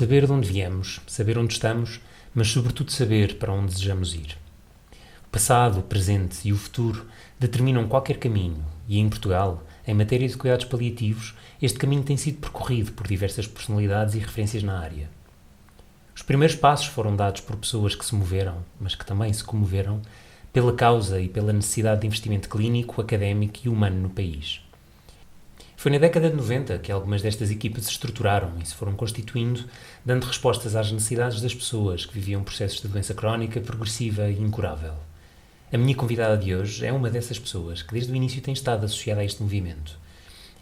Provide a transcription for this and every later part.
Saber de onde viemos, saber onde estamos, mas sobretudo saber para onde desejamos ir. O passado, o presente e o futuro determinam qualquer caminho e, em Portugal, em matéria de cuidados paliativos, este caminho tem sido percorrido por diversas personalidades e referências na área. Os primeiros passos foram dados por pessoas que se moveram, mas que também se comoveram, pela causa e pela necessidade de investimento clínico, académico e humano no país. Foi na década de 90 que algumas destas equipas se estruturaram e se foram constituindo, dando respostas às necessidades das pessoas que viviam processos de doença crónica, progressiva e incurável. A minha convidada de hoje é uma dessas pessoas que desde o início tem estado associada a este movimento.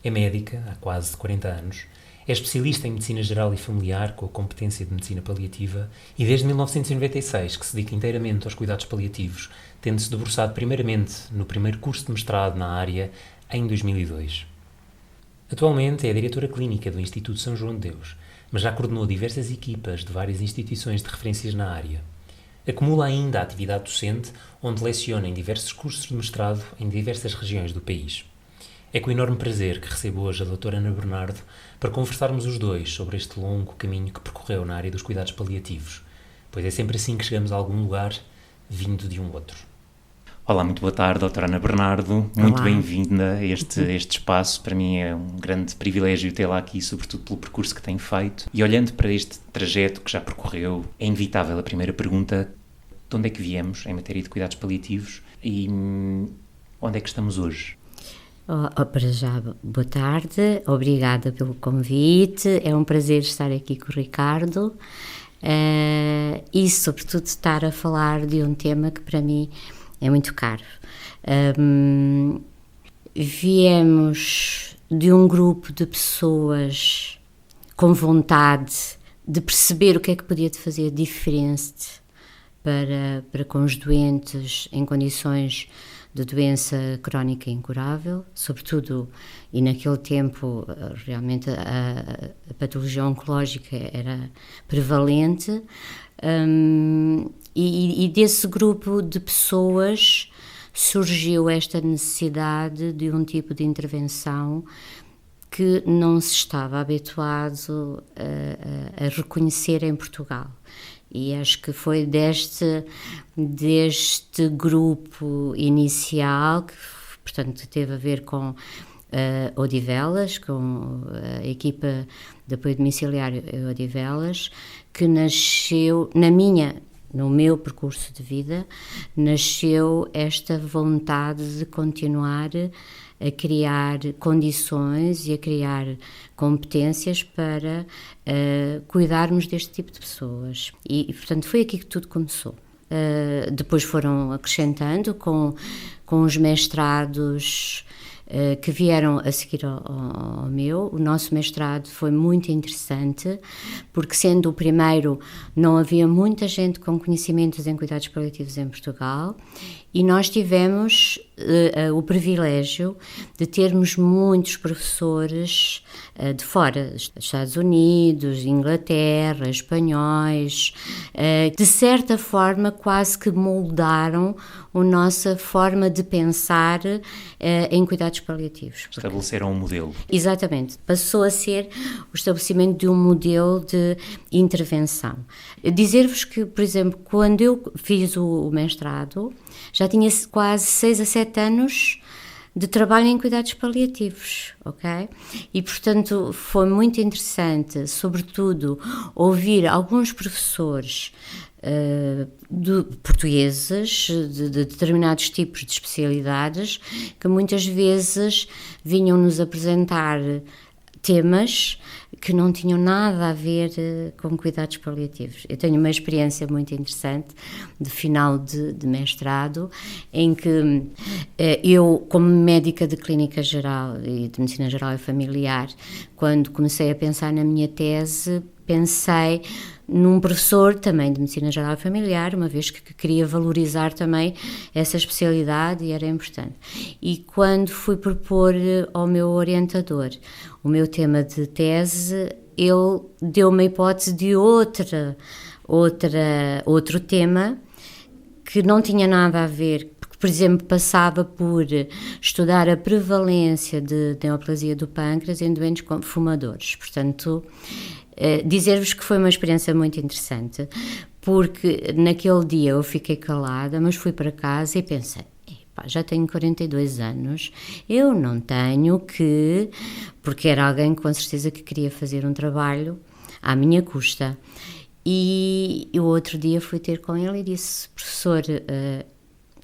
É médica, há quase 40 anos, é especialista em medicina geral e familiar com a competência de medicina paliativa e desde 1996 que se dedica inteiramente aos cuidados paliativos, tendo-se debruçado primeiramente no primeiro curso de mestrado na área em 2002. Atualmente é a diretora clínica do Instituto São João de Deus, mas já coordenou diversas equipas de várias instituições de referências na área. Acumula ainda a atividade docente, onde leciona em diversos cursos de mestrado em diversas regiões do país. É com enorme prazer que recebo hoje a doutora Ana Bernardo para conversarmos os dois sobre este longo caminho que percorreu na área dos cuidados paliativos, pois é sempre assim que chegamos a algum lugar, vindo de um outro. Olá, muito boa tarde, doutora Ana Bernardo. Muito Olá. Bem-vinda a este espaço. Para mim é um grande privilégio tê-la aqui, sobretudo pelo percurso que tem feito. E olhando para este trajeto que já percorreu, é inevitável a primeira pergunta: de onde é que viemos em matéria de cuidados paliativos e onde é que estamos hoje? Para já, boa tarde, obrigada pelo convite, é um prazer estar aqui com o Ricardo e sobretudo estar a falar de um tema que para mim é muito caro. Viemos de um grupo de pessoas com vontade de perceber o que é que podia fazer diferente para com os doentes em condições de doença crónica incurável, sobretudo, e naquele tempo realmente a patologia oncológica era prevalente, e desse grupo de pessoas surgiu esta necessidade de um tipo de intervenção que não se estava habituado a reconhecer em Portugal. E acho que foi deste grupo inicial, que portanto teve a ver com Odivelas, com a equipa de apoio domiciliário Odivelas, que nasceu, no meu percurso de vida, nasceu esta vontade de continuar a criar condições e a criar competências para cuidarmos deste tipo de pessoas. E, portanto, foi aqui que tudo começou. Depois foram acrescentando com os mestrados que vieram a seguir ao meu. O nosso mestrado foi muito interessante, porque sendo o primeiro, não havia muita gente com conhecimentos em cuidados paliativos em Portugal, e nós tivemos o privilégio de termos muitos professores de fora, dos Estados Unidos, Inglaterra, espanhóis, de certa forma quase que moldaram a nossa forma de pensar em cuidados paliativos. Estabeleceram um modelo. Exatamente, passou a ser o estabelecimento de um modelo de intervenção. Dizer-vos que, por exemplo, quando eu fiz o mestrado, já tinha quase 6 a 7 anos de trabalho em cuidados paliativos, ok? E, portanto, foi muito interessante, sobretudo, ouvir alguns professores portugueses de determinados tipos de especialidades que muitas vezes vinham nos apresentar temas que não tinham nada a ver com cuidados paliativos. Eu tenho uma experiência muito interessante de final de mestrado, em que eu, como médica de clínica geral e de medicina geral e familiar, quando comecei a pensar na minha tese, pensei num professor também de medicina geral e familiar, uma vez que queria valorizar também essa especialidade e era importante. E quando fui propor ao meu orientador o meu tema de tese, ele deu-me a hipótese de outro tema que não tinha nada a ver, porque, por exemplo, passava por estudar a prevalência de neoplasia do pâncreas em doentes fumadores. Portanto, dizer-vos que foi uma experiência muito interessante, porque naquele dia eu fiquei calada, mas fui para casa e pensei, já tenho 42 anos, eu não tenho que... Porque era alguém com certeza que queria fazer um trabalho à minha custa. E o outro dia fui ter com ele e disse, professor,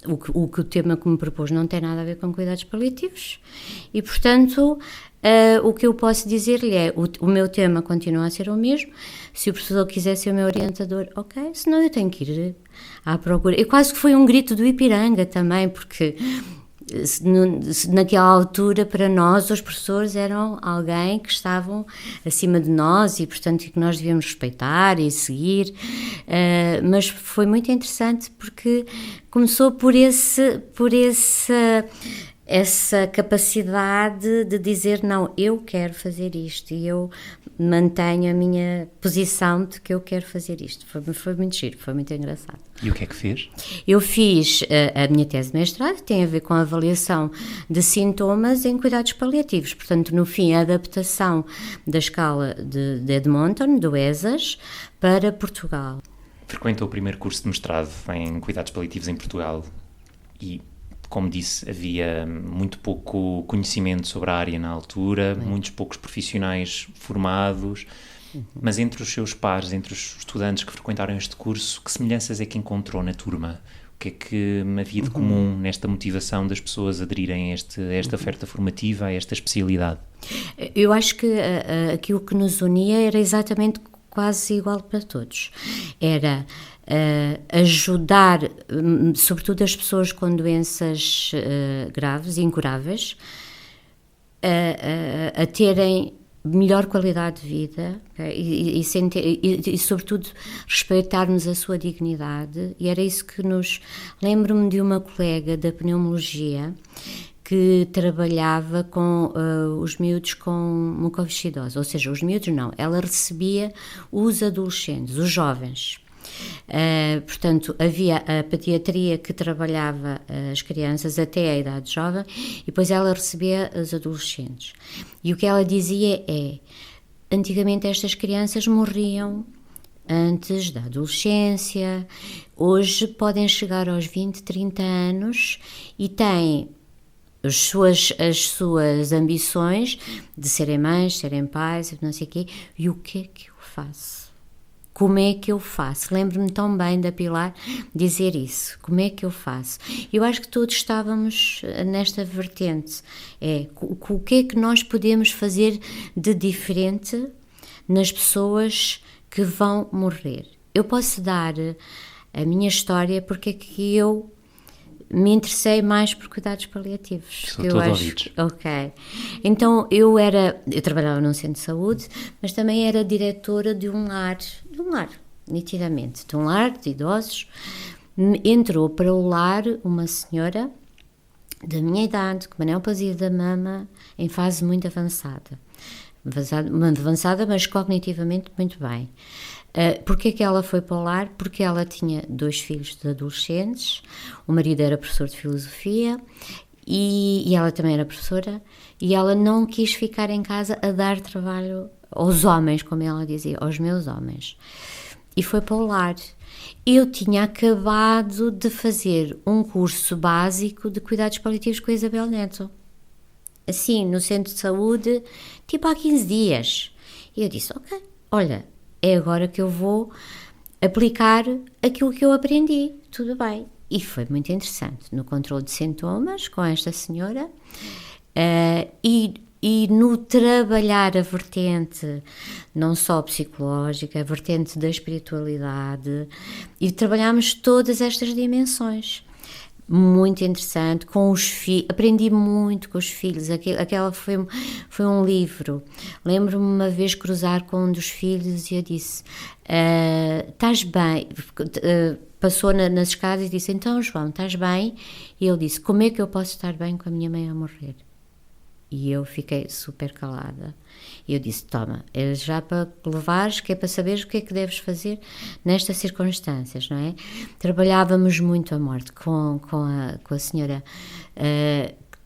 o tema que me propôs não tem nada a ver com cuidados paliativos e, portanto, o que eu posso dizer-lhe é, o meu tema continua a ser o mesmo, se o professor quiser ser o meu orientador, ok, senão eu tenho que ir à procura. E quase que foi um grito do Ipiranga também, porque naquela altura para nós os professores eram alguém que estavam acima de nós e portanto que nós devíamos respeitar e seguir, mas foi muito interessante porque começou por essa capacidade de dizer não, eu quero fazer isto e eu mantenho a minha posição de que eu quero fazer isto. Foi muito giro, foi muito engraçado. E o que é que fez? Eu fiz a minha tese de mestrado, que tem a ver com a avaliação de sintomas em cuidados paliativos. Portanto, no fim, a adaptação da escala de Edmonton, do ESAS, para Portugal. Frequentou o primeiro curso de mestrado em cuidados paliativos em Portugal e, como disse, havia muito pouco conhecimento sobre a área na altura, muitos poucos profissionais formados, mas entre os seus pares, entre os estudantes que frequentaram este curso, que semelhanças é que encontrou na turma? O que é que havia de comum nesta motivação das pessoas aderirem a esta oferta formativa, a esta especialidade? Eu acho que aquilo que nos unia era exatamente quase igual para todos. Era ajudar, sobretudo as pessoas com doenças graves e incuráveis, a terem melhor qualidade de vida, okay? e sobretudo respeitarmos a sua dignidade, e era isso que nos... Lembro-me de uma colega da pneumologia que trabalhava com os miúdos com mucoviscidose, ou seja, os miúdos não, ela recebia os adolescentes, os jovens. Portanto, havia a pediatria que trabalhava as crianças até a idade jovem e depois ela recebia os adolescentes. E o que ela dizia é, antigamente estas crianças morriam antes da adolescência, hoje podem chegar aos 20, 30 anos e têm as suas ambições de serem mães, serem pais, não sei o quê, e o que é que eu faço? Como é que eu faço? Lembro-me tão bem da Pilar dizer isso. Como é que eu faço? Eu acho que todos estávamos nesta vertente. O que é que nós podemos fazer de diferente nas pessoas que vão morrer? Eu posso dar a minha história porque é que eu me interessei mais por cuidados paliativos. Sou todo ouvidos. Ok. Então, eu trabalhava num centro de saúde, mas também era diretora de um lar, nitidamente, de um lar de idosos. Entrou para o lar uma senhora da minha idade, com neoplasia da mama, em fase muito avançada, mas cognitivamente muito bem. Porquê que ela foi para o lar? Porque ela tinha 2 filhos de adolescentes, o marido era professor de filosofia e ela também era professora, e ela não quis ficar em casa a dar trabalho aos homens, como ela dizia, aos meus homens, e foi para o lar. Eu tinha acabado de fazer um curso básico de cuidados paliativos com a Isabel Neto, assim, no centro de saúde, tipo há 15 dias, e eu disse, ok, olha, é agora que eu vou aplicar aquilo que eu aprendi, tudo bem. E foi muito interessante, no controle de sintomas com esta senhora, e no trabalhar a vertente, não só psicológica, a vertente da espiritualidade, e trabalhámos todas estas dimensões. Muito interessante, com os filhos, aprendi muito com os filhos, aquela foi um livro. Lembro-me uma vez cruzar com um dos filhos e eu disse, estás bem? Passou nas escadas e disse, então João, estás bem? E ele disse, como é que eu posso estar bem com a minha mãe a morrer? E eu fiquei super calada. E eu disse, toma, é já para levares, que é para saberes o que é que deves fazer nestas circunstâncias, não é? Trabalhávamos muito a morte com a senhora,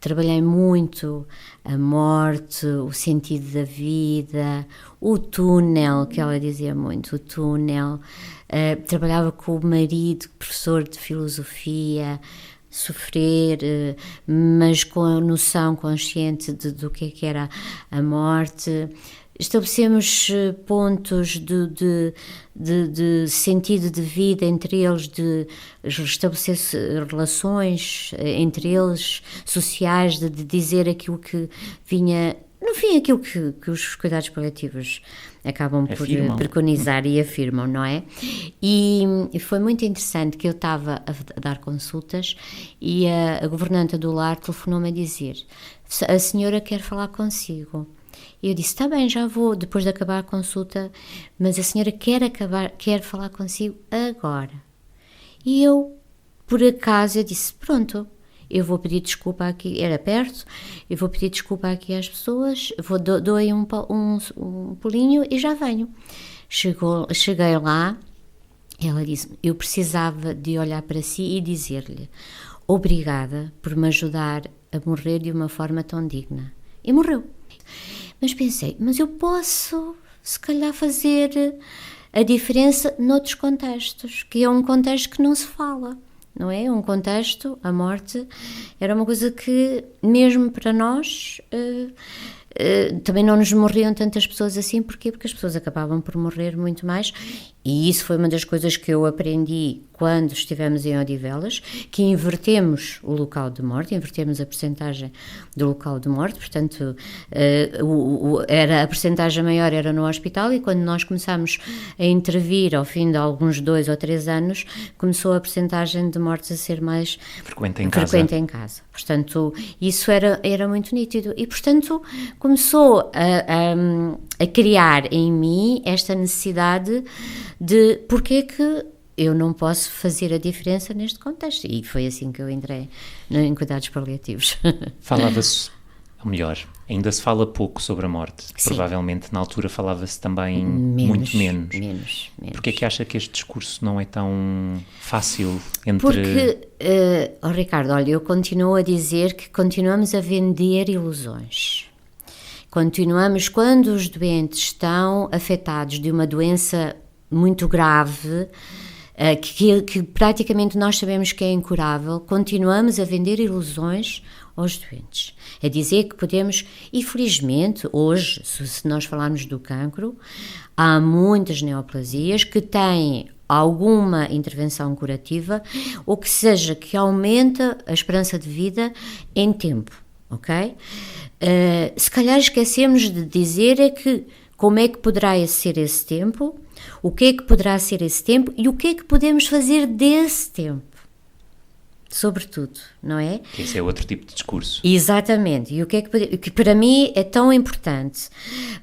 trabalhei muito a morte, o sentido da vida, o túnel, que ela dizia muito, o túnel. Trabalhava com o marido, professor de filosofia, sofrer, mas com a noção consciente do que era a morte. Estabelecemos pontos de sentido de vida entre eles, de estabelecer relações entre eles, sociais, de dizer aquilo que vinha, no fim, aquilo que os cuidados paliativos acabam por preconizar e afirmam, não é? E foi muito interessante que eu estava a dar consultas e a governanta do lar telefonou-me a dizer: a senhora quer falar consigo. E eu disse: está bem, já vou, depois de acabar a consulta, mas a senhora quer falar consigo agora. E eu, por acaso, eu disse: pronto, eu vou pedir desculpa aqui, era perto, eu vou pedir desculpa aqui às pessoas, dou aí um pulinho e já venho. Cheguei lá, ela disse: eu precisava de olhar para si e dizer-lhe obrigada por me ajudar a morrer de uma forma tão digna. E morreu. Mas pensei, mas eu posso, se calhar, fazer a diferença noutros contextos, que é um contexto que não se fala, não é? Um contexto, a morte, era uma coisa que, mesmo para nós, também não nos morriam tantas pessoas assim. Porquê? Porque as pessoas acabavam por morrer muito mais, e isso foi uma das coisas que eu aprendi quando estivemos em Odivelas, que invertemos o local de morte, invertemos a percentagem do local de morte, portanto, a percentagem maior era no hospital, e quando nós começámos a intervir, ao fim de alguns 2 ou 3 anos, começou a percentagem de mortes a ser mais frequente em casa. Portanto, isso era muito nítido, e portanto começou a criar em mim esta necessidade de porque é que eu não posso fazer a diferença neste contexto. E foi assim que eu entrei em cuidados paliativos. Falava-se, ou melhor, ainda se fala pouco sobre a morte. Sim. Provavelmente na altura falava-se também muito menos. Porquê é que acha que este discurso não é tão fácil entre... Porque, Ricardo, olha, eu continuo a dizer que continuamos a vender ilusões. Continuamos, quando os doentes estão afetados de uma doença muito grave, que praticamente nós sabemos que é incurável, continuamos a vender ilusões aos doentes. A dizer que podemos, e felizmente hoje, se nós falarmos do cancro, há muitas neoplasias que têm alguma intervenção curativa, ou que seja, que aumenta a esperança de vida em tempo, ok? Se calhar esquecemos de dizer é que como é que poderá ser esse tempo, o que é que poderá ser esse tempo e o que é que podemos fazer desse tempo, sobretudo, não é? Esse é outro tipo de discurso. Exatamente, e o que é que para mim é tão importante.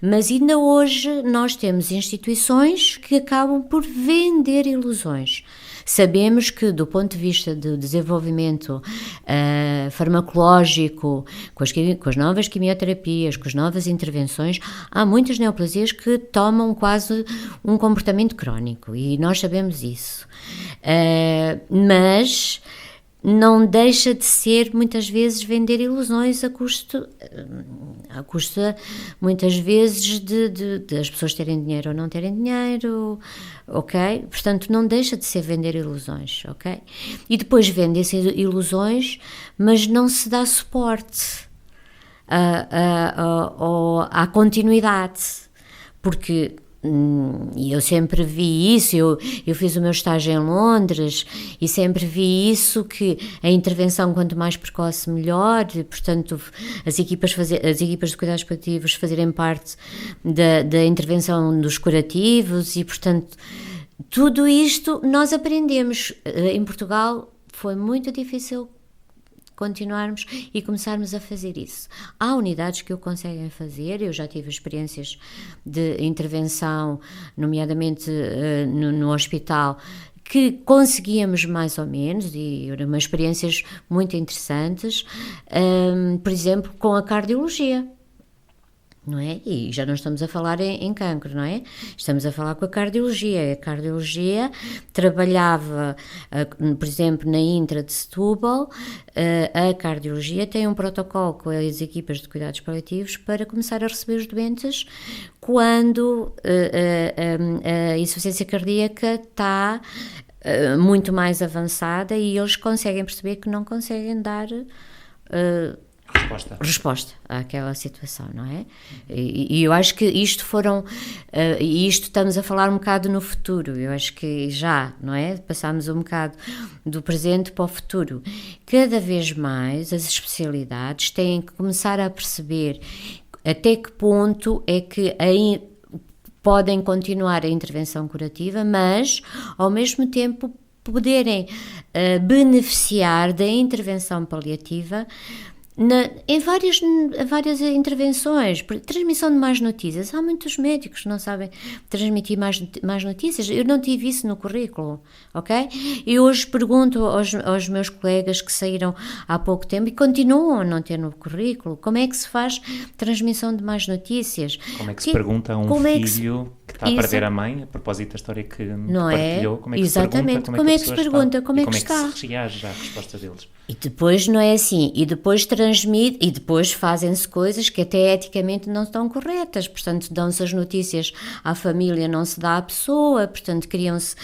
Mas ainda hoje nós temos instituições que acabam por vender ilusões. Sabemos que, do ponto de vista do desenvolvimento farmacológico, com as novas quimioterapias, com as novas intervenções, há muitas neoplasias que tomam quase um comportamento crónico, e nós sabemos isso. Mas não deixa de ser, muitas vezes, vender ilusões a custo muitas vezes de as pessoas terem dinheiro ou não terem dinheiro, ok? Portanto, não deixa de ser vender ilusões, ok? E depois vendem-se ilusões, mas não se dá suporte à continuidade, porque... E eu sempre vi isso, eu fiz o meu estágio em Londres e sempre vi isso, que a intervenção quanto mais precoce melhor, portanto as equipas de cuidados paliativos fazerem parte da intervenção dos curativos, e portanto tudo isto nós aprendemos. Em Portugal foi muito difícil continuarmos e começarmos a fazer isso. Há unidades que o conseguem fazer, eu já tive experiências de intervenção, nomeadamente no hospital, que conseguíamos mais ou menos, e eram experiências muito interessantes, por exemplo, com a cardiologia. não é? E já não estamos a falar em cancro, não é? Estamos a falar com a cardiologia. A cardiologia trabalhava, por exemplo, na Intra de Setúbal, a cardiologia tem um protocolo com as equipas de cuidados paliativos para começar a receber os doentes quando a insuficiência cardíaca está muito mais avançada e eles conseguem perceber que não conseguem dar resposta àquela situação, não é? E eu acho que isto isto estamos a falar um bocado no futuro, eu acho que já, não é? Passámos um bocado do presente para o futuro. Cada vez mais as especialidades têm que começar a perceber até que ponto é que podem continuar a intervenção curativa, mas ao mesmo tempo poderem beneficiar da intervenção paliativa em várias intervenções, transmissão de más notícias. Há muitos médicos que não sabem transmitir más notícias. Eu não tive isso no currículo, ok? E hoje pergunto aos meus colegas que saíram há pouco tempo e continuam a não ter no currículo, como é que se faz transmissão de más notícias? Como é que se pergunta a um filho que está a perder a mãe, a propósito da história que partilhou? Como é que exatamente, como é que se pergunta, como é que está? Como é que se reage à resposta deles? E depois não é assim, e depois transmite, e depois fazem-se coisas que até eticamente não estão corretas, portanto dão-se as notícias à família, não se dá à pessoa, portanto criam-se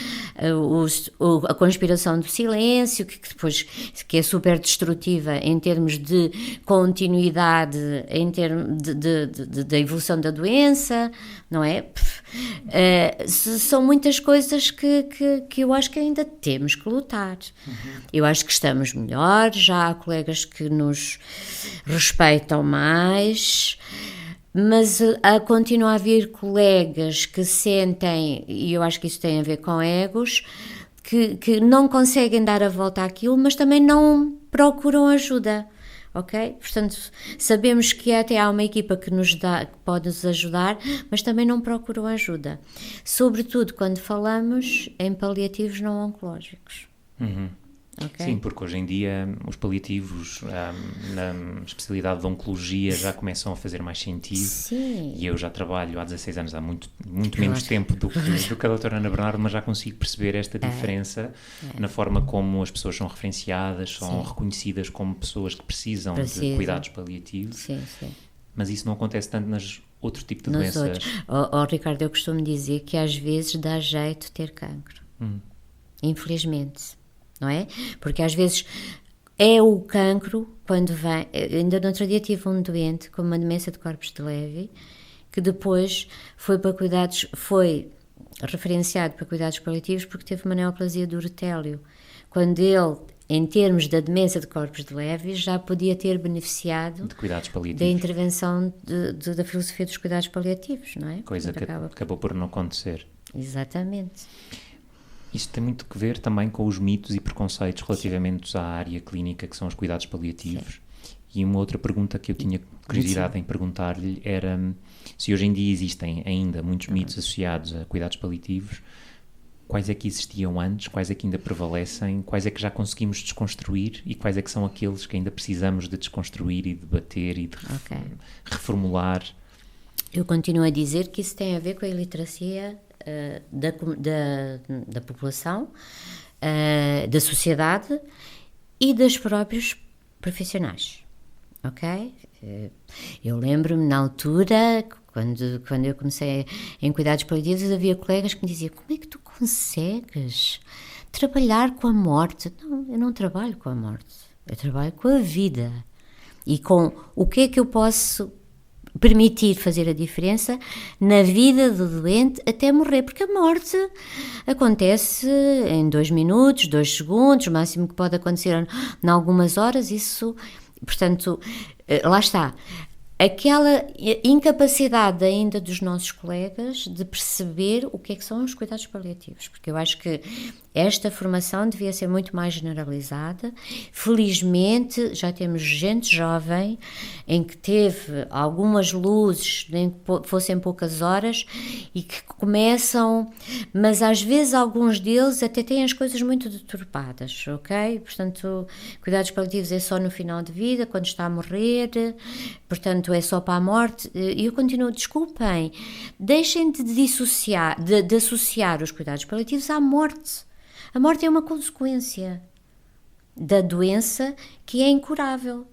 a conspiração do silêncio, que é super destrutiva em termos de continuidade, em termos da evolução da doença, não é? São muitas coisas que eu acho que ainda temos que lutar. Eu acho que estamos melhor, já há colegas que nos respeitam mais, mas continua a haver colegas que sentem, e eu acho que isso tem a ver com egos, que não conseguem dar a volta àquilo, mas também não procuram ajuda. Ok? Portanto, sabemos que até há uma equipa que pode nos ajudar, mas também não procuram ajuda. Sobretudo quando falamos em paliativos não oncológicos. Okay? Sim, porque hoje em dia os paliativos na especialidade de oncologia já começam a fazer mais sentido. Sim. E eu já trabalho há 16 anos, há muito menos tempo do que a doutora Ana Bernardo, mas já consigo perceber esta diferença na forma como as pessoas são referenciadas, são reconhecidas como pessoas que precisam de cuidados paliativos. Sim. Mas isso não acontece tanto nas outro tipo de nos doenças. Ricardo, eu costumo dizer que às vezes dá jeito ter cancro. Infelizmente. Não é? Porque às vezes é o cancro quando vem. Ainda no outro dia tive um doente com uma demência de corpos de Levy que depois foi referenciado para cuidados paliativos porque teve uma neoplasia do urotélio. Quando ele, em termos da demência de corpos de Levy, já podia ter beneficiado de cuidados paliativos, da intervenção da filosofia dos cuidados paliativos, não é? Coisa que acabou por não acontecer. Exatamente. Isto tem muito que ver também com os mitos e preconceitos relativamente à área clínica, que são os cuidados paliativos. E uma outra pergunta que eu tinha curiosidade em perguntar-lhe era se hoje em dia existem ainda muitos mitos associados a cuidados paliativos, quais é que existiam antes, quais é que ainda prevalecem, quais é que já conseguimos desconstruir e quais é que são aqueles que ainda precisamos de desconstruir e debater e de reformular. Eu continuo a dizer que isso tem a ver com a iliteracia da população, da sociedade e dos próprios profissionais, ok? Eu lembro-me na altura, quando eu comecei em cuidados paliativos, havia colegas que me diziam: como é que tu consegues trabalhar com a morte? Não, eu não trabalho com a morte, eu trabalho com a vida e com o que é que eu posso permitir fazer a diferença na vida do doente até morrer, porque a morte acontece em 2 minutos, 2 segundos, o máximo que pode acontecer em algumas horas. Isso, portanto, lá está, aquela incapacidade ainda dos nossos colegas de perceber o que é que são os cuidados paliativos, porque eu acho que Esta formação devia ser muito mais generalizada. Felizmente, já temos gente jovem em que teve algumas luzes, nem que fossem poucas horas, e que começam, mas às vezes alguns deles até têm as coisas muito deturpadas, ok? Portanto, cuidados paliativos é só no final de vida, quando está a morrer, portanto, é só para a morte. E eu continuo, desculpem, deixem de dissociar, de associar os cuidados paliativos à morte. A morte é uma consequência da doença que é incurável.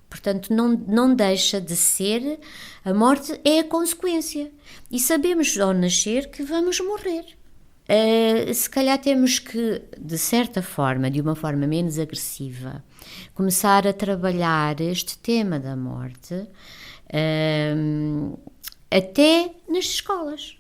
Portanto, não deixa de ser, a morte é a consequência. E sabemos ao nascer que vamos morrer. Se calhar temos que, de certa forma, de uma forma menos agressiva, começar a trabalhar este tema da morte até nas escolas.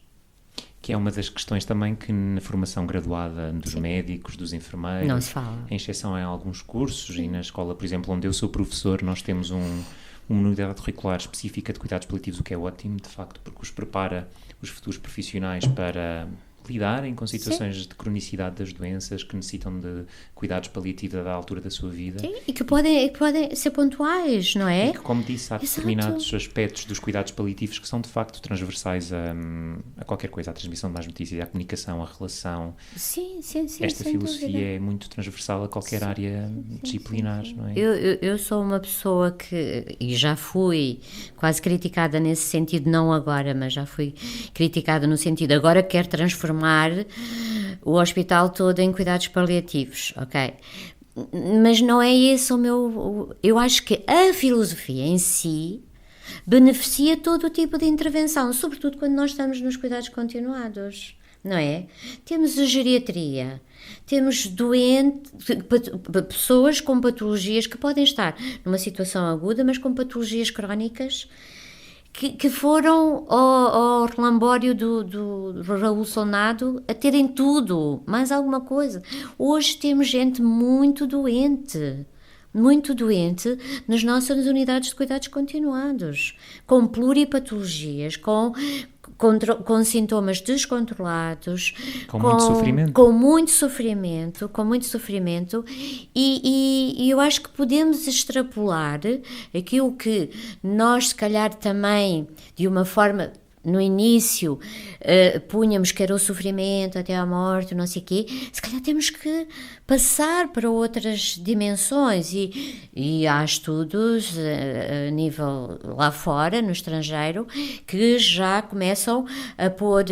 Que é uma das questões também que na formação graduada dos médicos, dos enfermeiros, não se fala. Em exceção em alguns cursos, e na escola, por exemplo, onde eu sou professor, nós temos uma unidade curricular específica de cuidados paliativos, o que é ótimo, de facto, porque os prepara os futuros profissionais para lidarem com situações de cronicidade das doenças que necessitam de cuidados paliativos da altura da sua vida. Sim, e que podem ser pontuais, não é? E que, como disse, há determinados aspectos dos cuidados paliativos que são de facto transversais a qualquer coisa, à transmissão de más notícias, à comunicação, à relação. Sim. Esta filosofia é muito transversal a qualquer área disciplinar, não é? Eu sou uma pessoa que, e já fui quase criticada nesse sentido, não agora, mas já fui criticada no sentido, agora quero transformar o hospital todo em cuidados paliativos, ok? Mas não é esse o meu... Eu acho que a filosofia em si beneficia todo o tipo de intervenção, sobretudo quando nós estamos nos cuidados continuados, não é? Temos a geriatria, temos pessoas com patologias que podem estar numa situação aguda, mas com patologias crónicas que foram ao relambório do Raul Sonado a terem tudo, mais alguma coisa. Hoje temos gente muito doente nas nossas unidades de cuidados continuados, com pluripatologias, com sintomas descontrolados, com muito sofrimento, e eu acho que podemos extrapolar aquilo que nós, se calhar, também, de uma forma... No início, punhamos que era o sofrimento até à morte, não sei o quê. Se calhar temos que passar para outras dimensões e há estudos a nível lá fora, no estrangeiro, que já começam a pôr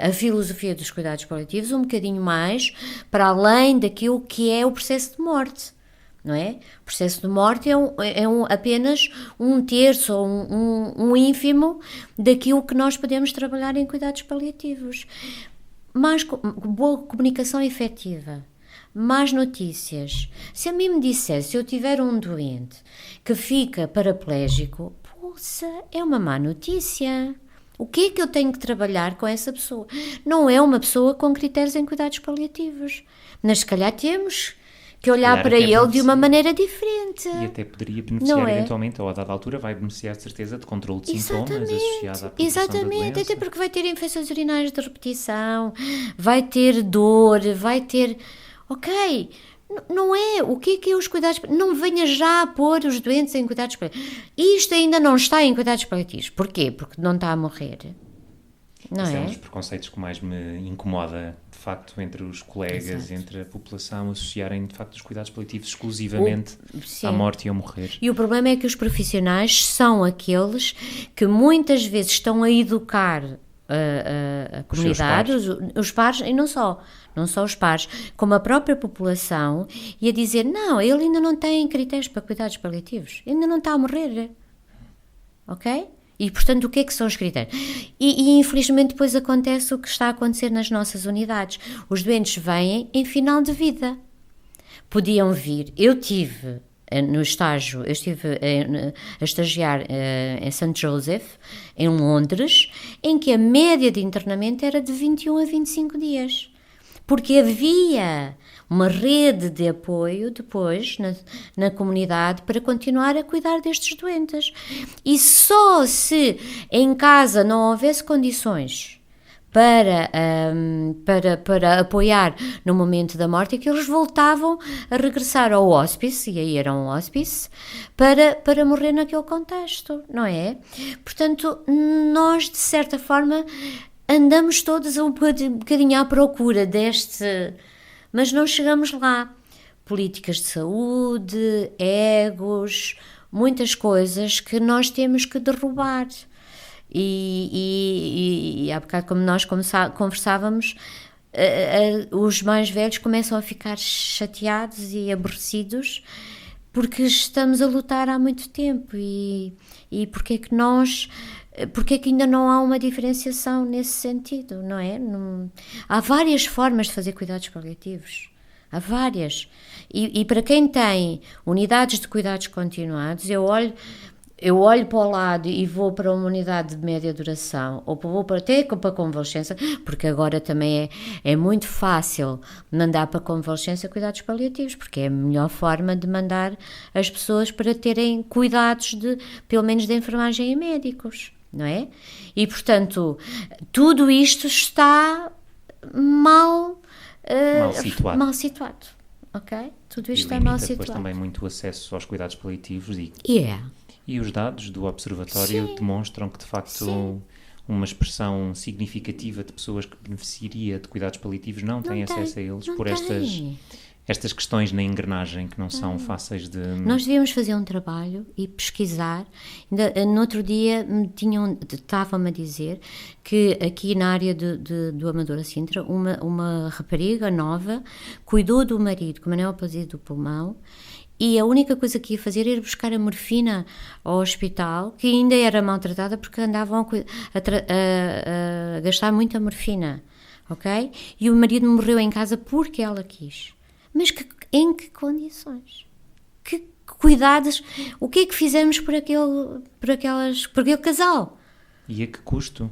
a filosofia dos cuidados paliativos um bocadinho mais para além daquilo que é o processo de morte. Não é? O processo de morte é apenas um terço ou um ínfimo daquilo que nós podemos trabalhar em cuidados paliativos. Mais boa comunicação efetiva, mais notícias. Se a mim me dissesse, se eu tiver um doente que fica paraplégico, poxa, é uma má notícia. O que é que eu tenho que trabalhar com essa pessoa? Não é uma pessoa com critérios em cuidados paliativos, mas se calhar temos que olhar para ele de uma maneira diferente. E até poderia beneficiar eventualmente, ou a dada altura vai beneficiar de certeza de controle de sintomas associado à progressão da doença. Até porque vai ter infecções urinárias de repetição, vai ter dor, vai ter... Ok, não é? O que é os cuidados... Não venha já a pôr os doentes em cuidados paliativos. Isto ainda não está em cuidados paliativos. Porquê? Porque não está a morrer. Não Esse é? É um dos preconceitos que mais me incomoda, de facto, entre os colegas, entre a população, associarem, de facto, os cuidados paliativos exclusivamente à morte e ao morrer. E o problema é que os profissionais são aqueles que muitas vezes estão a educar a comunidade, os pares, e não só os pares, como a própria população, e a dizer, não, ele ainda não tem critérios para cuidados paliativos, ainda não está a morrer, ok? E, portanto, o que é que são os critérios? E infelizmente, depois acontece o que está a acontecer nas nossas unidades. Os doentes vêm em final de vida. Podiam vir. Eu estive no estágio, a estagiar em St. Joseph, em Londres, em que a média de internamento era de 21 a 25 dias. Porque havia uma rede de apoio depois na comunidade para continuar a cuidar destes doentes. E só se em casa não houvesse condições para apoiar no momento da morte, e que eles voltavam a regressar ao hospice, e aí era um hospice, para morrer naquele contexto, não é? Portanto, nós, de certa forma, andamos todos um bocadinho à procura deste, mas não chegamos lá. Políticas de saúde, egos, muitas coisas que nós temos que derrubar. E há bocado, como nós conversávamos, os mais velhos começam a ficar chateados e aborrecidos porque estamos a lutar há muito tempo, e porque é que ainda não há uma diferenciação nesse sentido, não é? Há várias formas de fazer cuidados paliativos, há várias, e para quem tem unidades de cuidados continuados, eu olho para o lado e vou para uma unidade de média duração, ou vou até para a convalescença, porque agora também é muito fácil mandar para a convalescença cuidados paliativos, porque é a melhor forma de mandar as pessoas para terem cuidados pelo menos de enfermagem e médicos, não é? E, portanto, tudo isto está mal situado, ok? Tudo isto está mal situado. Depois também muito acesso aos cuidados paliativos E os dados do Observatório demonstram que, de facto, uma expressão significativa de pessoas que beneficiaria de cuidados paliativos não têm acesso a eles por estas questões na engrenagem que não são fáceis de... Nós devíamos fazer um trabalho e pesquisar. No outro dia estavam-me a dizer que aqui na área do Amadora Sintra, uma rapariga nova cuidou do marido com uma neoplasia do pulmão, e a única coisa que ia fazer era buscar a morfina ao hospital, que ainda era maltratada porque andavam a gastar muita morfina, ok? E o marido morreu em casa porque ela quis. Mas em que condições? Que cuidados? O que é que fizemos por aquele casal? E a que custo?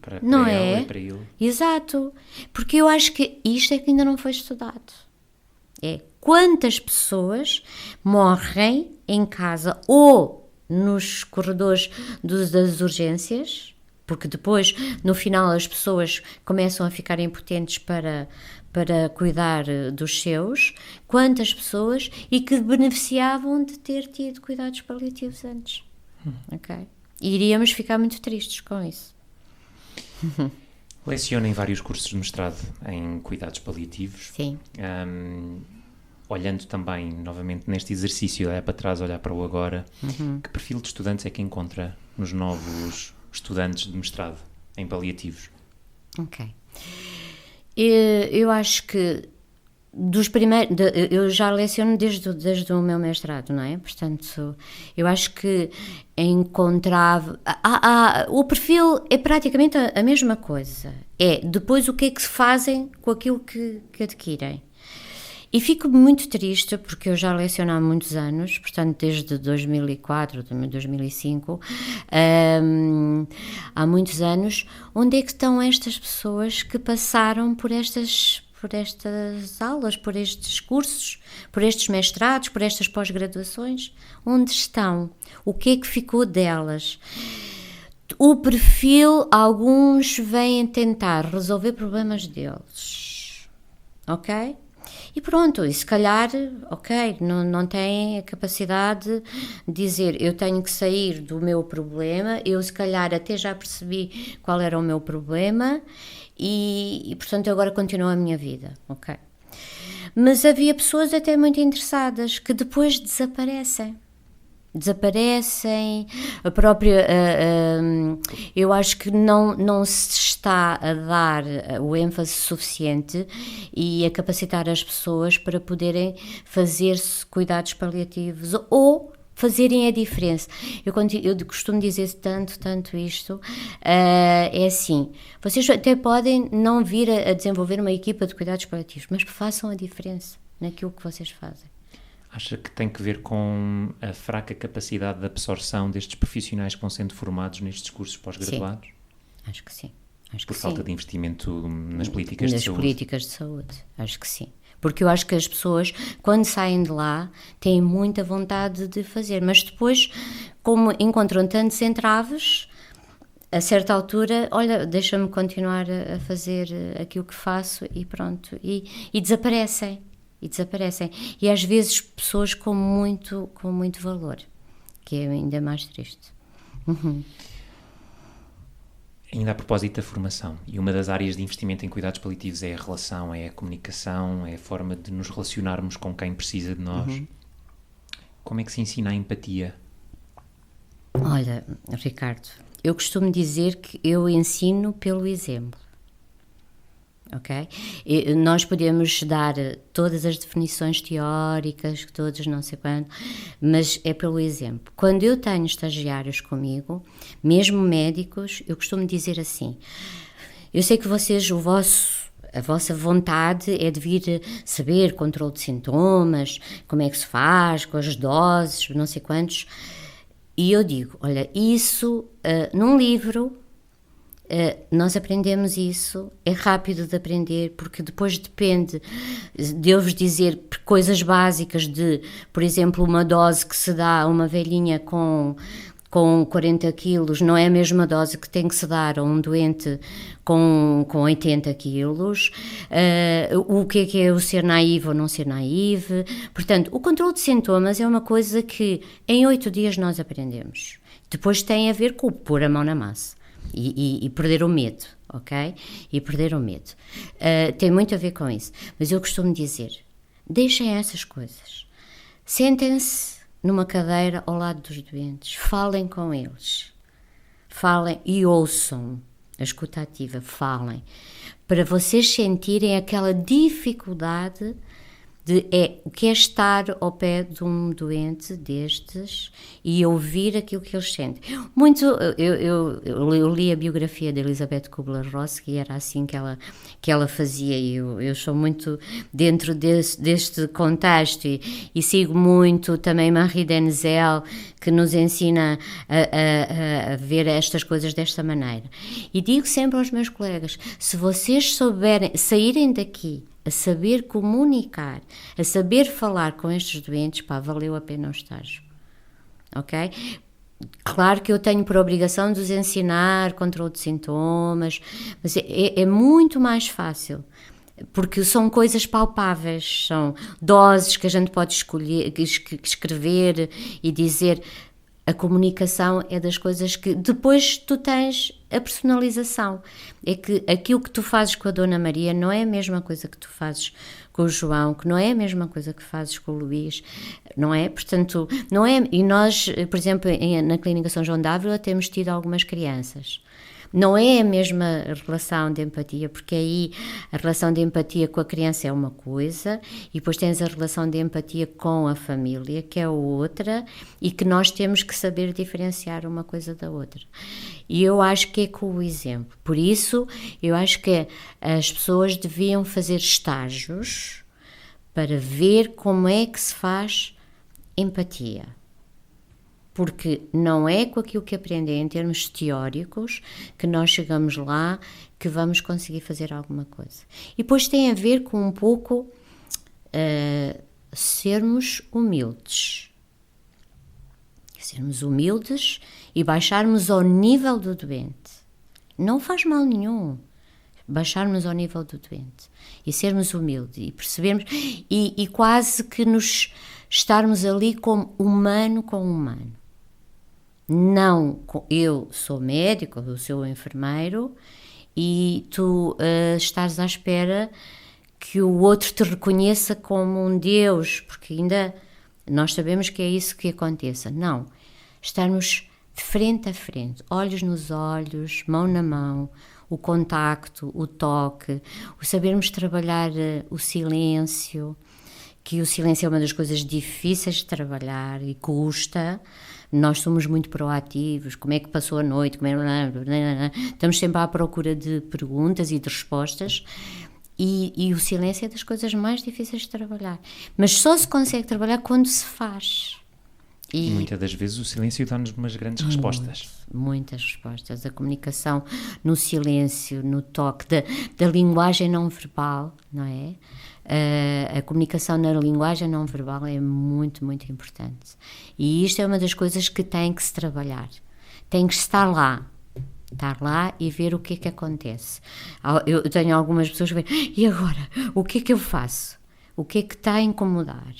Para ela e para ele. Exato. Porque eu acho que isto é que ainda não foi estudado. Quantas pessoas morrem em casa ou nos corredores das urgências, porque depois, no final, as pessoas começam a ficar impotentes para cuidar dos seus. Quantas pessoas e que beneficiavam de ter tido cuidados paliativos antes. Ok? E iríamos ficar muito tristes com isso. Leciona em vários cursos de mestrado em cuidados paliativos. Sim. Olhando também, novamente, neste exercício, olhar para trás, olhar para o agora, que perfil de estudantes é que encontra nos novos estudantes de mestrado em paliativos? Ok. Eu acho que dos primeiros... Eu já leciono desde o meu mestrado, não é? Portanto, eu acho que encontrava... o perfil é praticamente a mesma coisa. Depois o que é que se fazem com aquilo que adquirem. E fico muito triste porque eu já leciono há muitos anos, portanto desde 2004, 2005, há muitos anos. Onde é que estão estas pessoas que passaram por estas aulas, por estes cursos, por estes mestrados, por estas pós-graduações? Onde estão? O que é que ficou delas? O perfil, alguns vêm tentar resolver problemas deles, ok? E pronto, e se calhar, ok, não têm a capacidade de dizer eu tenho que sair do meu problema, eu se calhar até já percebi qual era o meu problema e portanto agora continuo a minha vida, ok. Mas havia pessoas até muito interessadas que depois desaparecem, a própria, eu acho que não se está a dar o ênfase suficiente e a capacitar as pessoas para poderem fazer-se cuidados paliativos ou fazerem a diferença. Eu costumo dizer tanto isto, é assim, vocês até podem não vir a desenvolver uma equipa de cuidados paliativos, mas que façam a diferença naquilo que vocês fazem. Acha que tem que ver com a fraca capacidade de absorção destes profissionais que vão sendo formados nestes cursos pós-graduados? Sim, acho que sim. Por falta de investimento nas políticas de saúde? Nas políticas de saúde, acho que sim. Porque eu acho que as pessoas, quando saem de lá, têm muita vontade de fazer, mas depois, como encontram tantos entraves, a certa altura, olha, deixa-me continuar a fazer aquilo que faço e pronto, e desaparecem, e às vezes pessoas com muito valor, que é ainda mais triste. Ainda a propósito da formação, e uma das áreas de investimento em cuidados paliativos é a relação, é a comunicação, é a forma de nos relacionarmos com quem precisa de nós. Como é que se ensina a empatia? Olha, Ricardo, eu costumo dizer que eu ensino pelo exemplo, ok? Nós podemos dar todas as definições teóricas, todas não sei quando, mas é pelo exemplo. Quando eu tenho estagiários comigo, mesmo médicos, eu costumo dizer assim, eu sei que vocês, a vossa vontade é de vir saber controle de sintomas, como é que se faz, com as doses, não sei quantos. E eu digo, olha, isso num livro, nós aprendemos isso, é rápido de aprender, porque depois depende de eu vos dizer coisas básicas de, por exemplo, uma dose que se dá a uma velhinha com 40 quilos não é a mesma dose que tem que se dar a um doente com 80 quilos, o que é o ser naive ou não ser naive. Portanto, o controle de sintomas é uma coisa que em 8 dias nós aprendemos. Depois tem a ver com pôr a mão na massa e perder o medo, ok? E perder o medo. Tem muito a ver com isso. Mas eu costumo dizer, deixem essas coisas. Sentem-se numa cadeira ao lado dos doentes, falem com eles, falem e ouçam, a escuta ativa, falem, para vocês sentirem aquela dificuldade o que é estar ao pé de um doente destes e ouvir aquilo que eles sentem. Eu li a biografia de Elisabeth Kubler-Ross, que era assim que ela fazia, e eu sou muito dentro deste contexto e sigo muito também Marie Denzel, que nos ensina a ver estas coisas desta maneira. E digo sempre aos meus colegas, se vocês souberem saírem daqui a saber comunicar, a saber falar com estes doentes, valeu a pena o estágio, ok? Claro que eu tenho por obrigação de os ensinar controle de sintomas, mas é muito mais fácil, porque são coisas palpáveis, são doses que a gente pode escrever e dizer. A comunicação é das coisas que depois tu tens a personalização. É que aquilo que tu fazes com a Dona Maria não é a mesma coisa que tu fazes com o João, que não é a mesma coisa que fazes com o Luís, não é? Portanto, não é. E nós, por exemplo, na Clínica São João d'Ávila temos tido algumas crianças. Não é a mesma relação de empatia, porque aí a relação de empatia com a criança é uma coisa e depois tens a relação de empatia com a família, que é outra, e que nós temos que saber diferenciar uma coisa da outra. E eu acho que é com o exemplo. Por isso, eu acho que as pessoas deviam fazer estágios para ver como é que se faz empatia. Porque não é com aquilo que aprendem em termos teóricos que nós chegamos lá que vamos conseguir fazer alguma coisa. E depois tem a ver com um pouco sermos humildes. Sermos humildes e baixarmos ao nível do doente. Não faz mal nenhum baixarmos ao nível do doente e sermos humildes e percebermos e quase que nos estarmos ali como humano com humano. Não, eu sou médico, eu sou enfermeiro e tu estás à espera que o outro te reconheça como um Deus, porque ainda nós sabemos que é isso que aconteça. Não, estarmos de frente a frente, olhos nos olhos, mão na mão, o contacto, o toque, o sabermos trabalhar o silêncio, que o silêncio é uma das coisas difíceis de trabalhar e custa. Nós somos muito proativos, como é que passou a noite, estamos sempre à procura de perguntas e de respostas e o silêncio é das coisas mais difíceis de trabalhar, mas só se consegue trabalhar quando se faz. E muitas das vezes o silêncio dá-nos umas grandes respostas. Muitas respostas. A comunicação no silêncio, no toque, da linguagem não verbal, não é? A comunicação na linguagem não verbal é muito, muito importante. E isto é uma das coisas que tem que se trabalhar. Tem que estar lá. Estar lá e ver o que é que acontece. Eu tenho algumas pessoas que veem, e agora? O que é que eu faço? O que é que está a incomodar?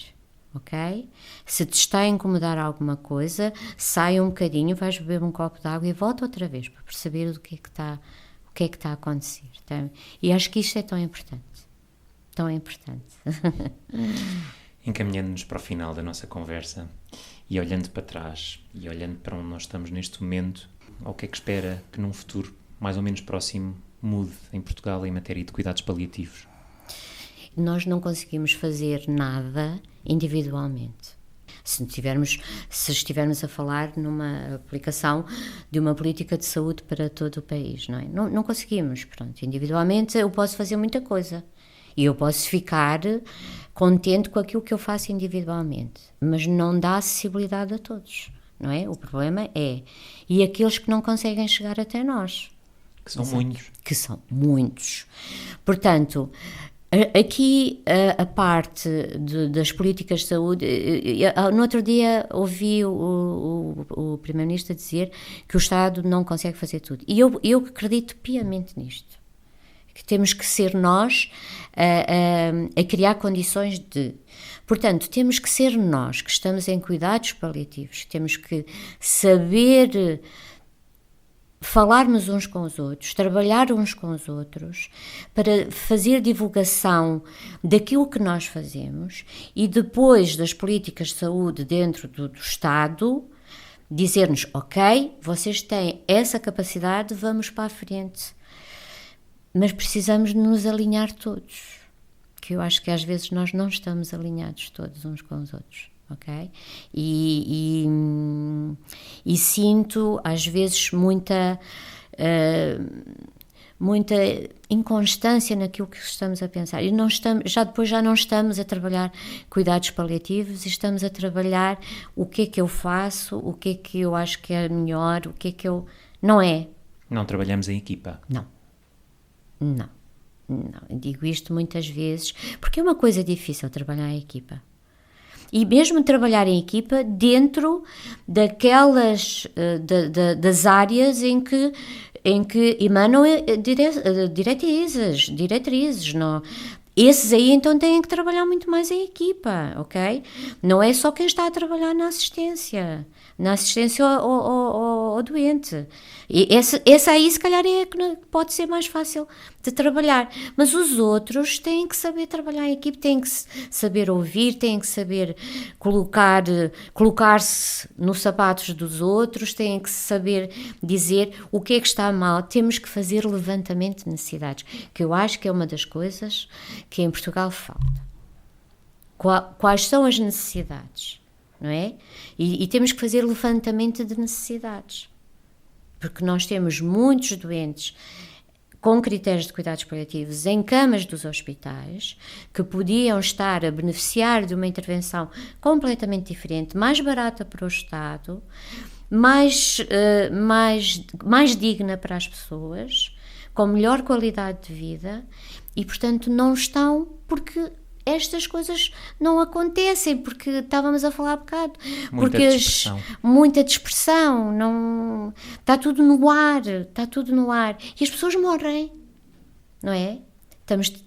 Ok? Se te está a incomodar alguma coisa, sai um bocadinho, vais beber um copo de água e volta outra vez para perceber o que é que está a acontecer. Tá? E acho que isto é tão importante. Tão importante. Encaminhando-nos para o final da nossa conversa e olhando para trás e olhando para onde nós estamos neste momento, ao que é que espera que num futuro mais ou menos próximo mude em Portugal em matéria de cuidados paliativos? Nós não conseguimos fazer nada individualmente. Se estivermos a falar numa aplicação de uma política de saúde para todo o país, não é? Não conseguimos, pronto. Individualmente eu posso fazer muita coisa e eu posso ficar contente com aquilo que eu faço individualmente, mas não dá acessibilidade a todos, não é? O problema é, e aqueles que não conseguem chegar até nós. Que são muitos. Que são muitos. Portanto, aqui a parte das políticas de saúde, no outro dia ouvi o Primeiro-Ministro dizer que o Estado não consegue fazer tudo. E eu acredito piamente nisto. Que temos que ser nós a criar condições de... Portanto, temos que ser nós que estamos em cuidados paliativos, temos que saber falarmos uns com os outros, trabalhar uns com os outros, para fazer divulgação daquilo que nós fazemos e depois das políticas de saúde dentro do Estado, dizer-nos, ok, vocês têm essa capacidade, vamos para a frente. Mas precisamos de nos alinhar todos, que eu acho que às vezes nós não estamos alinhados todos uns com os outros, ok? E sinto às vezes muita inconstância naquilo que estamos a pensar. E depois já não estamos a trabalhar cuidados paliativos, estamos a trabalhar o que é que eu faço, o que é que eu acho que é melhor, o que é que eu... Não é. Não trabalhamos em equipa. Não, eu digo isto muitas vezes, porque é uma coisa difícil trabalhar em equipa. E mesmo trabalhar em equipa dentro daquelas, das áreas em que emanam diretrizes, não? Esses aí então têm que trabalhar muito mais em equipa, ok? Não é só quem está a trabalhar na assistência ao doente. E essa aí se calhar é que pode ser mais fácil de trabalhar, mas os outros têm que saber trabalhar em equipe, têm que saber ouvir, têm que saber colocar-se nos sapatos dos outros, têm que saber dizer o que é que está mal. Temos que fazer levantamento de necessidades, que eu acho que é uma das coisas que em Portugal falta. Quais são as necessidades? Não é? E temos que fazer levantamento de necessidades, porque nós temos muitos doentes com critérios de cuidados paliativos em camas dos hospitais que podiam estar a beneficiar de uma intervenção completamente diferente, mais barata para o Estado, mais digna para as pessoas, com melhor qualidade de vida e, portanto, não estão porque... Estas coisas não acontecem, porque estávamos a falar há bocado. Muita dispersão. Não, está tudo no ar. E as pessoas morrem, não é?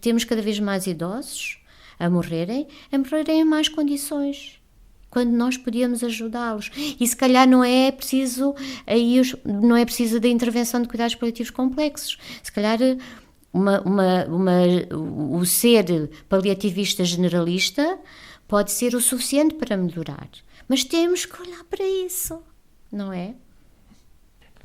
Temos cada vez mais idosos a morrerem em más condições, quando nós podíamos ajudá-los. E se calhar não é preciso da intervenção de cuidados paliativos complexos. Se calhar... o ser paliativista generalista pode ser o suficiente para melhorar, mas temos que olhar para isso, não é?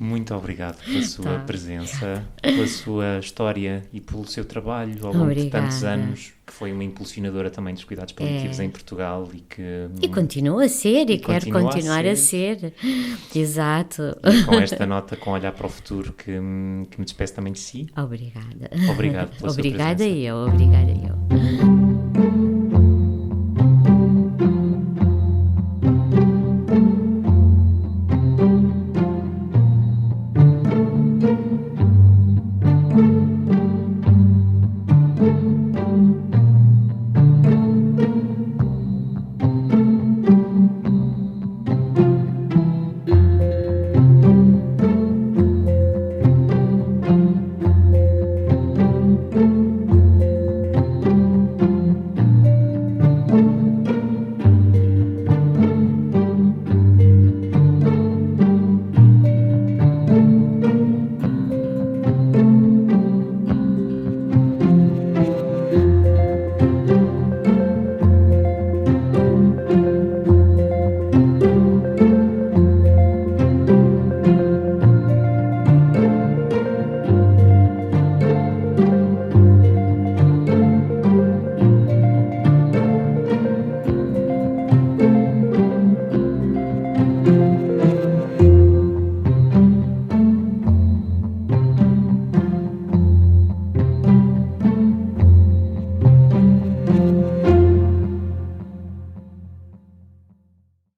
Muito obrigado pela sua presença, pela sua história e pelo seu trabalho ao longo de tantos anos, que foi uma impulsionadora também dos cuidados paliativos em Portugal e continua a ser e quer continuar a ser. Exato. E com esta nota, com olhar para o futuro, que me despeço também de si. Obrigada. Obrigado pela sua presença. Obrigada eu.